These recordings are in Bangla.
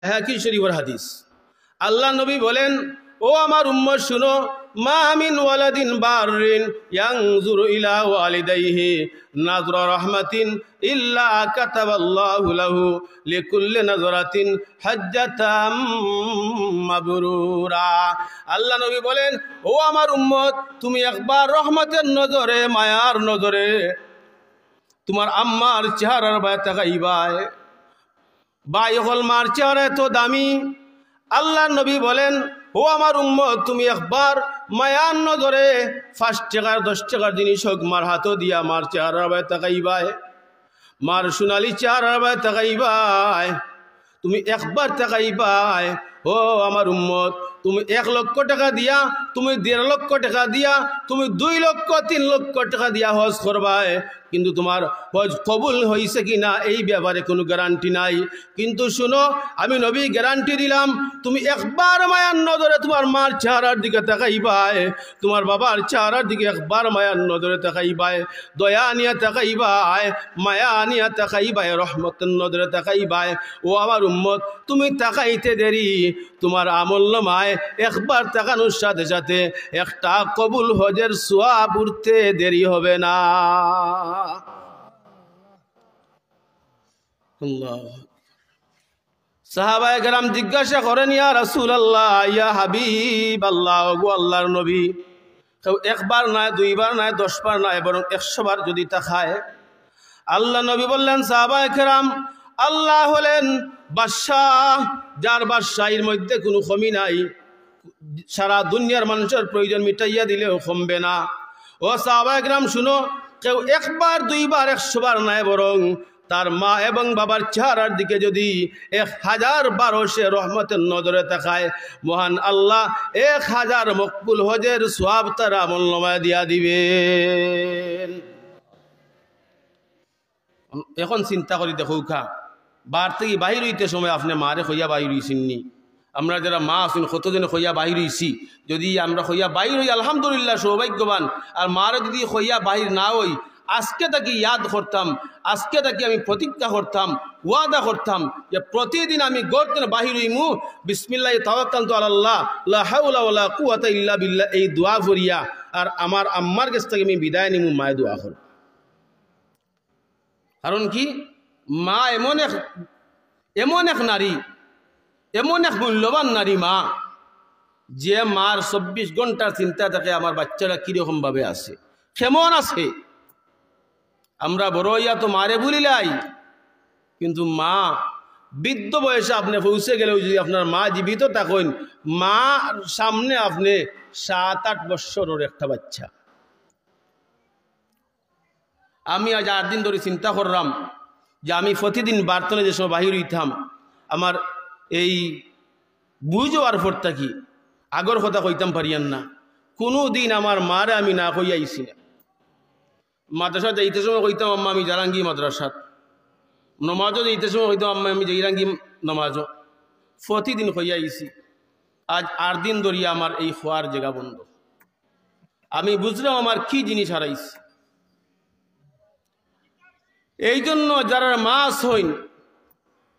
হাকিম শরীফের হাদিস। আল্লাহ নবী বলেন, ও আমার উম্মত শুনো, মা মিন ওয়ালাদিন বাররিন ইয়ানজুরু ইলা ওয়ালিদাইহি নাযরা রাহমাতিন ইল্লা কাতাবাল্লাহু লাহু লিকুল্লি নাযরাতিন হাজ্জাতাম মাবরুরা। আল্লাহ নবী বলেন, ও আমার উম্মত, তুমি একবার রহমতের নজরে, মায়ার নজরে তোমার আম্মার চেহারার বায় তাকাইবায়। বাই হল মার চেহারা এত দামি। আল্লাহ নবী বলেন, ও আমার উম্মত, তুমি একবার মায়ার নজরে 5 টাকার 10 টাকার জিনিস হোক মার হাতও দিয়া মার চেহারার বায় তাকাইবায়, মার সোনালি চেহারার বায় তাকাইবায়। তুমি একবার তাকাইবায়। ও আমার উম্মত, তুমি 1 লক্ষ টাকা দিয়া, তুমি 1.5 লক্ষ টাকা দিয়া, তুমি 2 লক্ষ 3 লক্ষ টাকা দিয়া হজ করবায়, কিন্তু তোমার হজ কবুল হয়েছে কিনা এই ব্যাপারে কোনো গ্যারান্টি নাই। কিন্তু শুনো, আমি নবী গ্যারান্টি দিলাম, তুমি একবার মায়ার নজরে তোমার মার চেহারার দিকে তাকাইবায়, তোমার বাবার চেহারার দিকে একবার মায়ার নজরে তাকাইবায়, দয়া নিয়ে তাকাইবায়, মায়া নিয়ে তাকাইবায়, রহমতের নজরে তাকাইবায়। ও আমার উম্মত, তুমি তাকাইতে দেরি, তোমার আমলনামায় একবার তাকানোর সাথে সাথে একটা কবুল হজের সওয়াব উঠতে দেরি হবে না। আল্লাহ। সাহাবায়ে কেরাম জিজ্ঞাসা করেন, ইয়া রাসূলুল্লাহ, ইয়া হাবিবাল্লাহ, ওগো আল্লাহর নবী, কেউ একবার নয়, 2 বার নয়, 10 বার নয়, বরং 100 বার যদি তাকায়। আল্লাহ নবী বললেন, সাহাবায়ে কেরাম, আল্লাহ হলেন বাদশাহ, যার বাদশাহীর মধ্যে কোনো কমি নাই, সারা দুনিয়ার মানুষের প্রয়োজন মিটাইয়া দিলেও কমবে না। ও সাহাবায়ে কেরাম শুনো, কেউ 1 বার 2 বার 100 বার নয়, বরং তার মা এবং বাবার চেহারার দিকে যদি 1000 বারও সে রহমতের নজরে তাকায়, মহান আল্লাহ 1000 মকবুল হজের সওয়াব তার আমলনামায় দিয়া দিবেন। এখন চিন্তা করি দেখো, বার থেকে বাহির হইতে সময় আপনি মারে হইয়া বাহির হইছেননি? আমরা যারা মা আছেন কতজনে হইয়া বাহির হইছি? যদি আমরা হইয়া বাহির হই আলহামদুলিল্লাহ সৌভাগ্যবান, আর মারে যদি হইয়া বাহির না হই, আজকে তাকে ইয়াদ করতাম, আজকে তাকে আমি প্রতিজ্ঞা করতাম, ওয়াদা করতাম যে প্রতিদিন আমি গর্তের বাহির হইমু, বিসমিল্লাহি তাওয়াক্কালতু আলাল্লাহ, লা হাওলা ওয়ালা কুওয়াতা ইল্লা বিল্লাহ, এই দোয়া করিয়া আর আমার আম্মার কাছ থেকে আমি বিদায় নিমু। মায়ে দোয়া করব, কারণ কি, মা এমন এক নারী, এমন এক মূল্যবান নারী মা, যে মার 24 ঘন্টার চিন্তা থাকে আমার বাচ্চারা কিরকম ভাবে আছে, কেমন আছে। আমরা বড় হইয়া তো মারে ভুলিলাই, কিন্তু মা বৃদ্ধ বয়সে আপনি পৌঁছে গেলেও যদি আপনার মা জীবিত থাকেন, মার সামনে আপনি 7-8 বৎসরের একটা বাচ্চা। আমি আজ 8 দিন ধরে চিন্তা করলাম যে আমি প্রতিদিন বার্তনে যে সময় বাহির হইতাম, আমার এই বুঝ যাওয়ার পর থাকি আগর কথা কইতাম পারিয়ান না, কোনো দিন আমার মারে আমি না কইয়া আইছি না। মাদ্রাসা যাইতে সময় কইতাম, আম্মা আমি জারাঙ্গি মাদ্রাসাত। নমাজও যাইতে সময় কইতাম, আম্মা আমি জাইরাঙ্গি নমাজও। প্রতিদিন কইয়া আইছি। আজ 8 দিন ধরিয়া আমার এই খোয়ার জায়গা বন্ধ। আমি বুঝলাম আমার কি জিনিস হারাইছি। এই জন্য যারা মা আসইন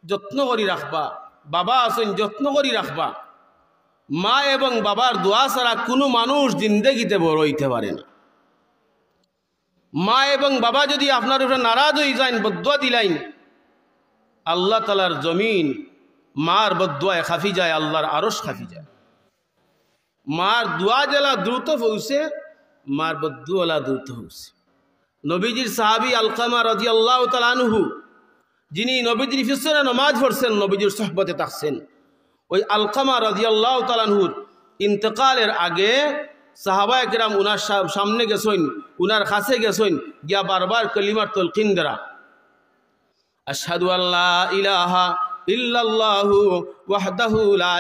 যত্ন করি রাখবা, বাবা আসইন যত্ন করি রাখবা। মা এবং বাবার দোয়া ছাড়া কোনো মানুষ জিন্দেগিতে বড় হইতে পারে না। মা এবং বাবা যদি আপনার উপরে নারাজ হয়ে যায়, বদদুয়া দিলাইন, আল্লাহ তাআলার জমিন মার বদদুয়ায় খাফি যায়, আল্লাহর আরশ খাফি যায়। মার দোয়া জেলা দ্রুত পৌঁছে, মার বদদুয়া দ্রুত পৌঁছে। নবীজির সাহাবী আলকামা রাদিয়াল্লাহু তাআলা আনহু, যিনি নবীজির পিছনে নামাজ পড়ছেন, নবীজির সোহবতে থাকছেন, ওই আলকামা রাদিয়াল্লাহু তাআলা আনহুর ইন্তেকালের আগে সাহাবায়ে কেরাম উনার সামনে গেছেন, উনার কাছে গেছেন, গিয়া বারবার কালিমার তালকিন করা, আশহাদু আল্লা ইলাহা ইল্লাল্লাহু ওয়াহদাহু লা